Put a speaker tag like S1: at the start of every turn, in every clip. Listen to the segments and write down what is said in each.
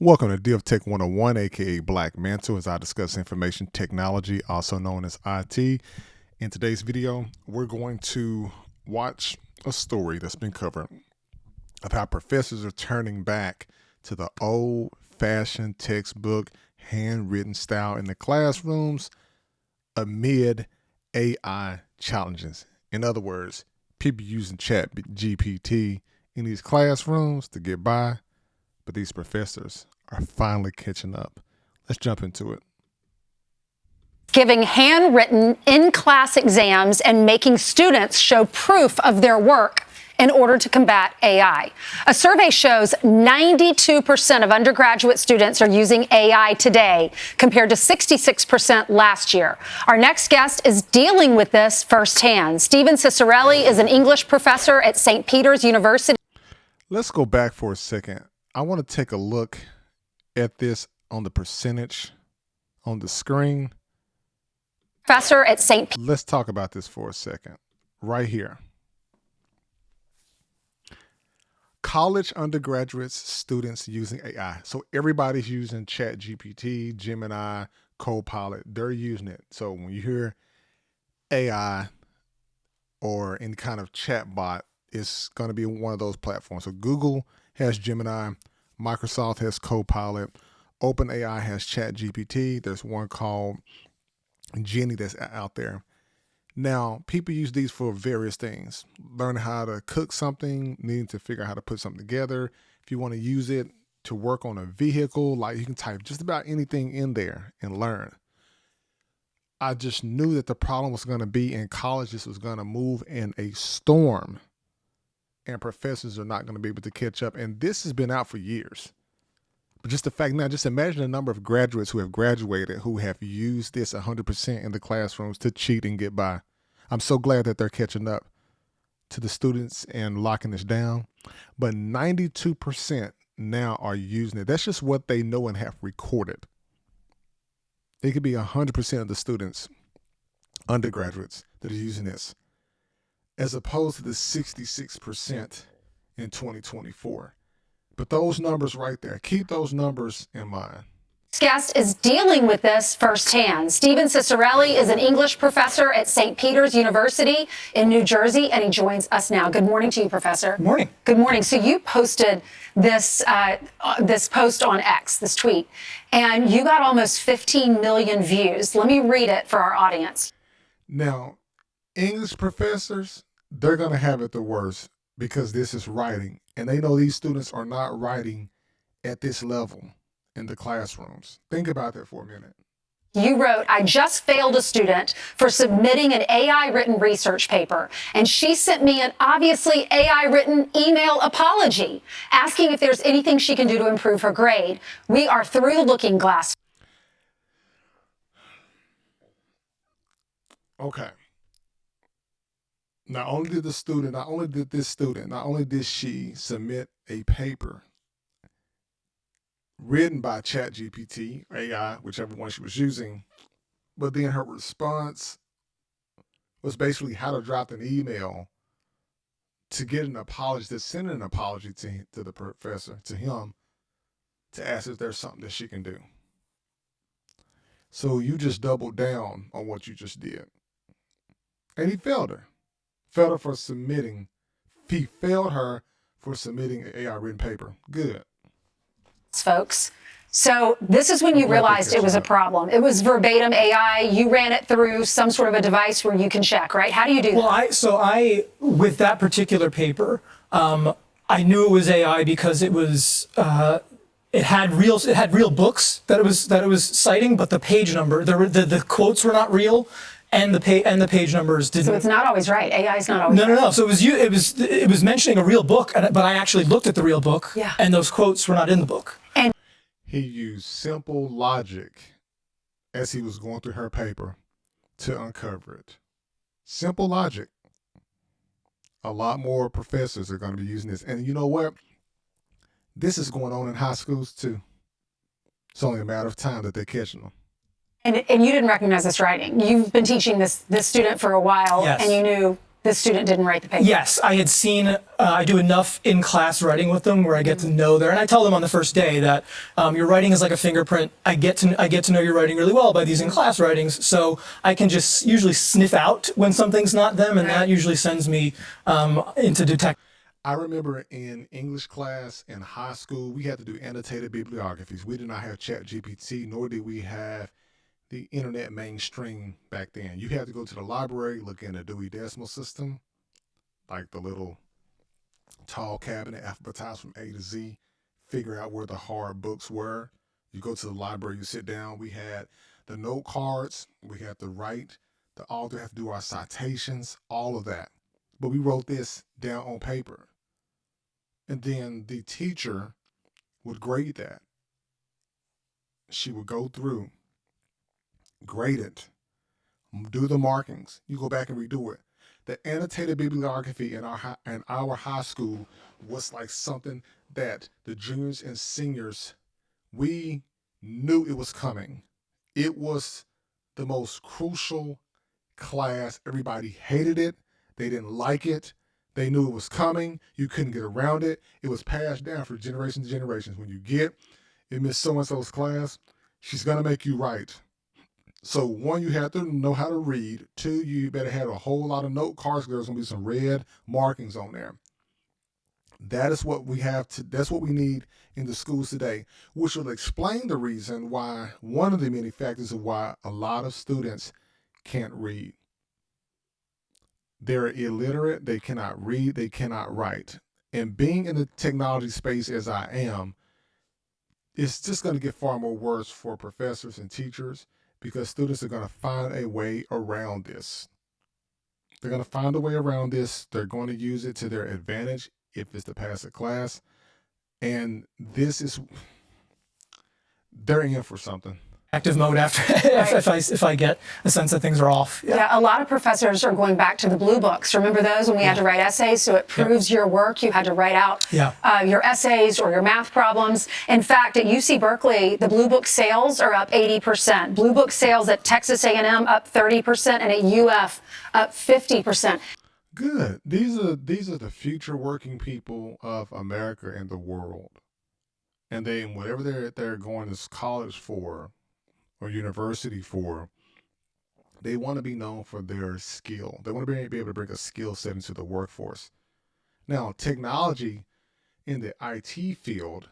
S1: Welcome to Div Tech 101, aka BlackMantel, as I discuss information technology, also known as IT. In today's video, we're going to watch a story that's been covered of how professors are turning back to the old-fashioned textbook, handwritten style in the classrooms amid AI challenges. In other words, people using ChatGPT in these classrooms to get by, but these professors are finally catching up. Let's jump into it.
S2: Giving handwritten in-class exams and making students show proof of their work in order to combat AI. A survey shows 92% of undergraduate students are using AI today, compared to 66% last year. Our next guest is dealing with this firsthand. Steven Cicerelli is an English professor at St. Peter's University.
S1: Let's go back for a second. I want to take a look at this on the percentage on the screen.
S2: Professor at St.
S1: Let's talk about this for a second. Right here. College undergraduates, students using AI. So everybody's using ChatGPT, Gemini, Copilot. They're using it. So when you hear AI or any kind of chat bot, it's going to be one of those platforms. So Google has Gemini, Microsoft has Copilot, OpenAI has ChatGPT. There's one called Genie that's out there. Now, people use these for various things. Learning how to cook something, needing to figure out how to put something together. If you want to use it to work on a vehicle, like you can type just about anything in there and learn. I just knew that the problem was going to be in college. This was going to move in a storm, and professors are not going to be able to catch up. And this has been out for years. But just the fact now, just imagine the number of graduates who have graduated who have used this 100% in the classrooms to cheat and get by. I'm so glad that they're catching up to the students and locking this down. But 92% now are using it. That's just what they know and have recorded. It could be 100% of the students, undergraduates, that are using this, as opposed to the 66% in 2024. But those numbers right there, keep those numbers in mind.
S2: This guest is dealing with this firsthand. Steven Cicerelli is an English professor at St. Peter's University in New Jersey, and he joins us now. Good morning to you, Professor.
S3: Good morning.
S2: Good morning. So you posted this post on X, this tweet, and you got almost 15 million views. Let me read it for our audience.
S1: Now, English professors, they're going to have it the worst because this is writing, and they know these students are not writing at this level in the classrooms. Think about that for a minute.
S2: You wrote, "I just failed a student for submitting an AI-written research paper, and she sent me an obviously AI-written email apology, asking if there's anything she can do to improve her grade. We are through the looking glass."
S1: Okay. Not only did she submit a paper written by ChatGPT, AI, whichever one she was using, but then her response was basically how to drop an email to get an apology, to send an apology to the professor, to him, to ask if there's something that she can do. So you just doubled down on what you just did. And he failed her. He failed her for submitting an AI written paper. Good.
S2: Folks. So this is when you realized it was a problem. It was verbatim AI. You ran it through some sort of a device where you can check, right? How do you do that?
S3: Well, with that particular paper, I knew it was AI because it was it had real books that it was citing, but the page number, the quotes were not real. And the page numbers didn't.
S2: So it's not always right. AI is not always right.
S3: No. So it was mentioning a real book, but I actually looked at the real book,
S2: yeah,
S3: and those quotes were not in the book.
S2: And
S1: he used simple logic as he was going through her paper to uncover it. Simple logic. A lot more professors are going to be using this, and you know what? This is going on in high schools too. It's only a matter of time that they're catching them.
S2: And you didn't recognize this writing. You've been teaching this student for a while,
S3: yes,
S2: and you knew the student didn't write the paper.
S3: Yes, I had seen, I do enough in-class writing with them where I get to know and I tell them on the first day that your writing is like a fingerprint. I get to know your writing really well by these in-class writings, so I can just usually sniff out when something's not them, and that usually sends me into detect.
S1: I remember in English class in high school, we had to do annotated bibliographies. We did not have ChatGPT, nor did we have the internet mainstream back then. You had to go to the library, look in the Dewey Decimal System, like the little tall cabinet alphabetized from A to Z, figure out where the hard books were. You go to the library, you sit down. We had the note cards, we had to write, the author had to do our citations, all of that. But we wrote this down on paper. And then the teacher would grade that. She would go through, grade it, do the markings. You go back and redo it. The annotated bibliography in our high school was like something that the juniors and seniors, we knew it was coming. It was the most crucial class. Everybody hated it. They didn't like it. They knew it was coming. You couldn't get around it. It was passed down for generations and generations. When you get in Miss So-and-so's class, she's going to make you write. So one, you have to know how to read. Two, you better have a whole lot of note cards. There's going to be some red markings on there. That is what we have to, that's what we need in the schools today, which will explain the reason why, one of the many factors of why a lot of students can't read. They're illiterate, they cannot read, they cannot write. And being in the technology space as I am, it's just going to get far more worse for professors and teachers, because students are going to find a way around this. They're going to find a way around this. They're going to use it to their advantage if it's to pass a class. And this is, they're in for something.
S3: Active mode after if I get a sense that things are off.
S2: Yeah, a lot of professors are going back to the blue books. Remember those when we had to write essays? So it proves your work. You had to write out your essays or your math problems. In fact, at UC Berkeley, the blue book sales are up 80%. Blue book sales at Texas A&M up 30%, and at UF up 50%.
S1: Good. These are the future working people of America and the world. And they, whatever they're going to college for or university for, they want to be known for their skill. They want to be able to bring a skill set into the workforce. Now, technology in the IT field,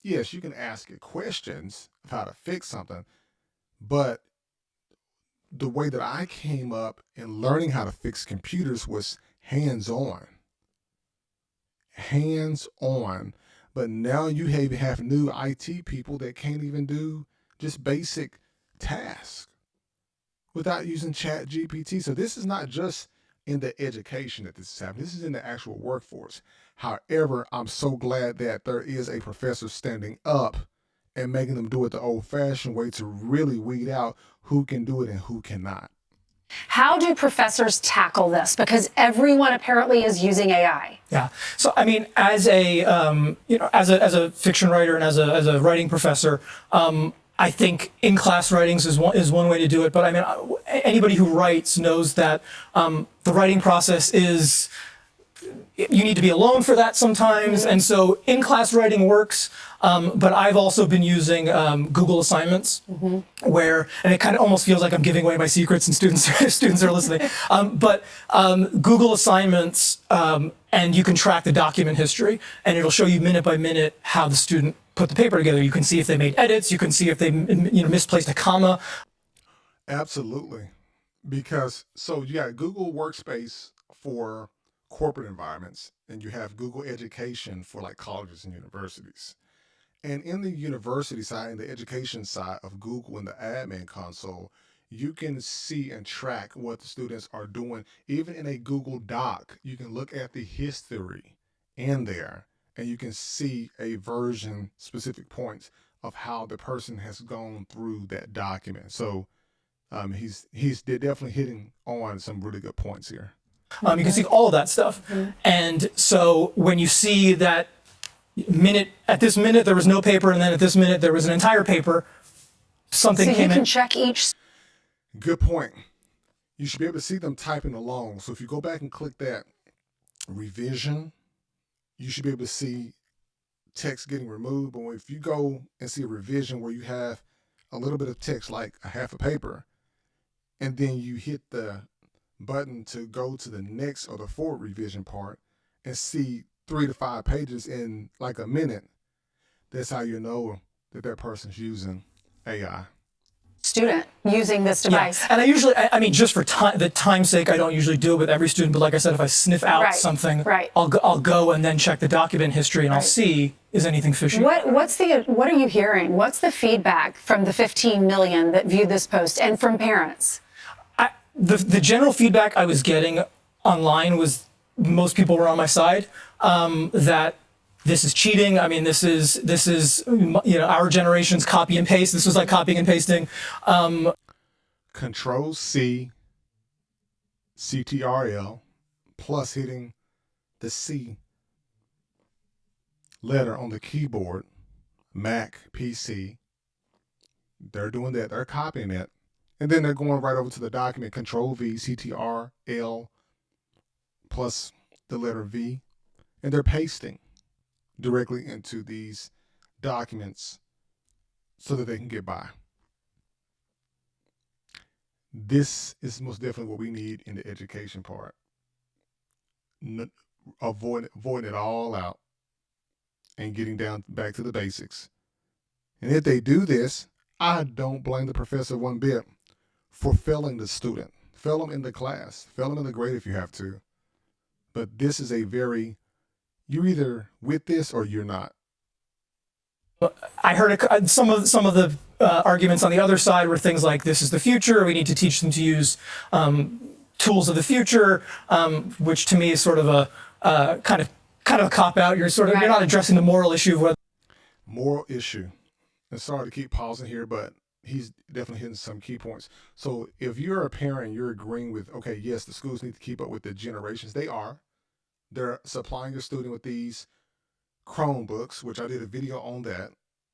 S1: yes, you can ask it questions of how to fix something, but the way that I came up in learning how to fix computers was hands-on. Hands-on. But now you have new IT people that can't even do just basic tasks without using ChatGPT. So this is not just in the education that this is happening. This is in the actual workforce. However, I'm so glad that there is a professor standing up and making them do it the old-fashioned way to really weed out who can do it and who cannot.
S2: How do professors tackle this? Because everyone apparently is using AI.
S3: Yeah. So I mean, as a as a fiction writer and as a writing professor, I think in-class writings is one way to do it. But I mean, anybody who writes knows that the writing process is, you need to be alone for that sometimes. And so in-class writing works. But I've also been using Google assignments where, and it kind of almost feels like I'm giving away my secrets and students are listening. But Google assignments, and you can track the document history, and it'll show you minute by minute how the student put the paper together. You can see if they made edits. You can see if they misplaced a comma.
S1: Absolutely. Because, so you got Google Workspace for corporate environments, and you have Google Education for like colleges and universities. And in the university side, in the education side of Google in the admin console, you can see and track what the students are doing. Even in a Google Doc, you can look at the history in there, and you can see a version, specific points of how the person has gone through that document. So he's definitely hitting on some really good points here.
S3: You can see all of that stuff. And so when you see that at this minute there was no paper, and then at this minute there was an entire paper, something came in.
S2: So you can check each.
S1: Good point. you should be able to see them typing along. So if you go back and click that revision, you should be able to see text getting removed. But if you go and see a revision where you have a little bit of text, like a half a paper, and then you hit the button to go to the next or the forward revision part and see 3 to 5 pages in like a minute, that's how you know that that person's using AI.
S2: Student using this device.
S3: Yeah. And I usually, I mean, just for the time's sake, I don't usually do it with every student. But like I said, if I sniff out
S2: Right,
S3: something,
S2: right.
S3: I'll go and then check the document history, and I'll see, is anything fishy.
S2: What are you hearing? What's the feedback from the 15 million that viewed this post and from parents?
S3: The general feedback I was getting online was most people were on my side, that this is cheating. I mean, this is our generation's copy and paste. This was like copying and pasting.
S1: Control C, CTRL, plus hitting the C letter on the keyboard, Mac, PC. They're doing that. They're copying it. And then they're going right over to the document, Control V, CTRL, plus the letter V. And they're pasting directly into these documents so that they can get by. This is most definitely what we need in the education part. Avoiding it all out and getting down back to the basics. And if they do this, I don't blame the professor one bit for failing the student. Fail them in the class, fail them in the grade if you have to. But this is you're either with this or you're not.
S3: I heard some of the arguments on the other side were things like, this is the future, we need to teach them to use tools of the future, which to me is sort of a kind of a cop out. You're not addressing the moral issue of whether.
S1: Moral issue. And sorry to keep pausing here, but he's definitely hitting some key points. So if you're a parent, you're agreeing with, okay, yes, the schools need to keep up with the generations. They are. They're supplying your student with these Chromebooks, which I did a video on that.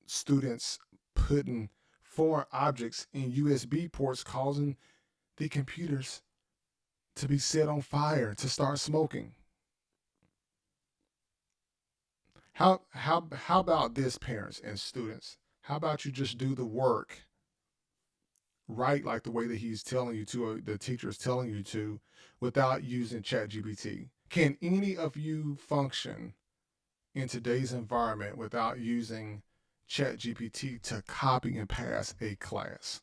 S1: Students putting foreign objects in USB ports, causing the computers to be set on fire, to start smoking. How about this, parents and students? How about you just do the work right, like the way that he's telling you to, or the teacher is telling you to, without using ChatGPT? Can any of you function in today's environment without using ChatGPT to copy and pass a class?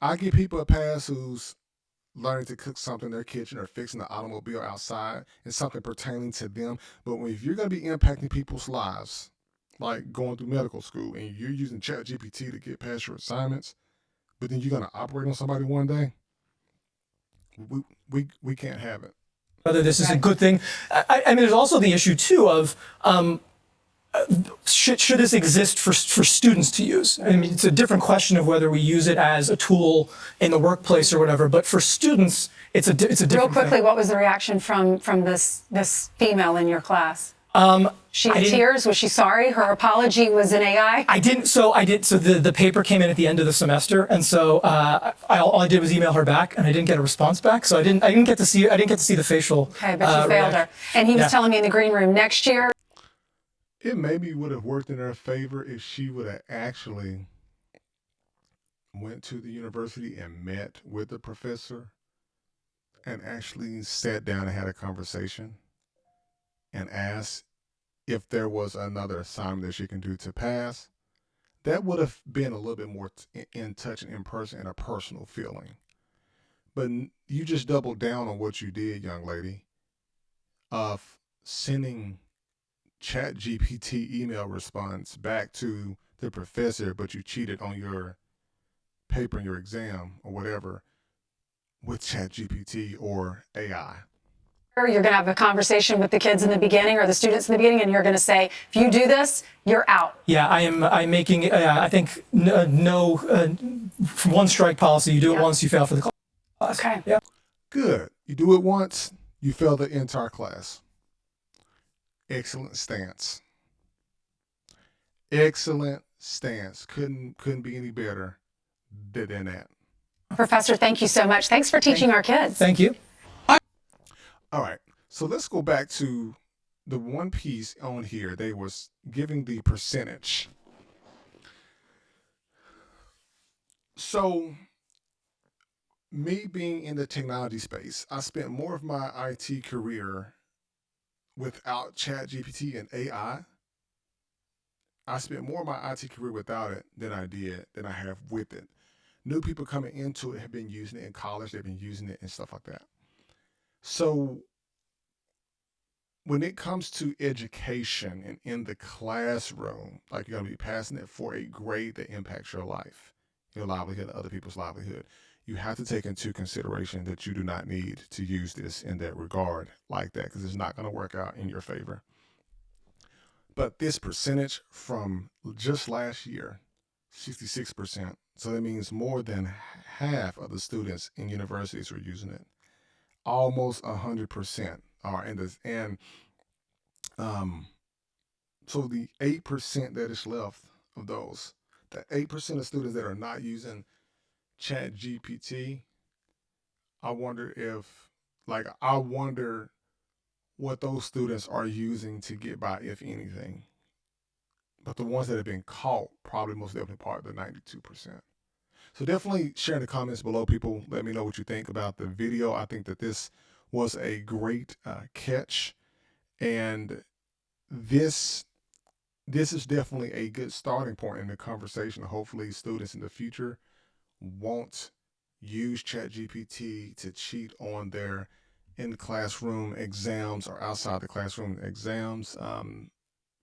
S1: I give people a pass who's learning to cook something in their kitchen or fixing the automobile outside and something pertaining to them. But if you're going to be impacting people's lives, like going through medical school, and you're using ChatGPT to get past your assignments, but then you're going to operate on somebody one day, we can't have it.
S3: Whether this is a good thing. I mean, there's also the issue too of should this exist for students to use? I mean, it's a different question of whether we use it as a tool in the workplace or whatever. But for students, it's a different.
S2: Real quickly,
S3: thing.
S2: what was the reaction from this female in your class? She in tears? Was she sorry? Her apology was in AI?
S3: I didn't. So the paper came in at the end of the semester, and so all I did was email her back, and I didn't get a response back. So I didn't get to see the facial.
S2: Okay, but you failed her. And he was telling me in the green room next year.
S1: It maybe would have worked in her favor if she would have actually went to the university and met with the professor and actually sat down and had a conversation and asked if there was another assignment that she can do to pass. That would have been a little bit more in touch and in person and a personal feeling. But you just doubled down on what you did, young lady, of sending ChatGPT email response back to the professor, but you cheated on your paper and your exam or whatever with ChatGPT or AI.
S2: You're going to have a conversation with the kids in the beginning or the students in the beginning, and you're going to say, if you do this, you're out.
S3: Yeah, I'm making, I think, no one strike policy. You do it once, you fail for the class.
S2: Okay.
S3: Yeah.
S1: Good. You do it once, you fail the entire class. Excellent stance. Excellent stance. Couldn't be any better than that.
S2: Professor, thank you so much. Thanks for teaching our kids.
S3: Thank you.
S1: All right. So let's go back to the one piece on here. They was giving the percentage. So me being in the technology space, I spent more of my IT career without ChatGPT and AI. I spent more of my IT career without it than I have with it. New people coming into it have been using it in college, they've been using it and stuff like that. So when it comes to education and in the classroom, like you're gonna be passing it for a grade that impacts your life, your livelihood, and other people's livelihood, you have to take into consideration that you do not need to use this in that regard like that because it's not going to work out in your favor. But this percentage from just last year, 66%. So that means more than half of the students in universities are using it. Almost 100% are in this. And um, so the 8% that is left of those, the 8% of students that are not using Chat GPT, I wonder what those students are using to get by, if anything. But the ones that have been caught, probably most definitely part of the 92%. So definitely share in the comments below, people. Let me know what you think about the video. I think that this was a great catch, and this this is definitely a good starting point in the conversation. Hopefully, students in the future won't use ChatGPT to cheat on their in classroom exams or outside the classroom exams.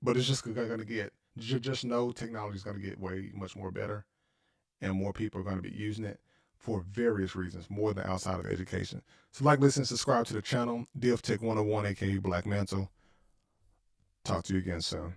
S1: But it's just going to get, just know technology is going to get way much more better, and more people are going to be using it for various reasons, more than outside of education. So like, listen, subscribe to the channel, Div Tech 101, aka BlackMantel. Talk to you again soon.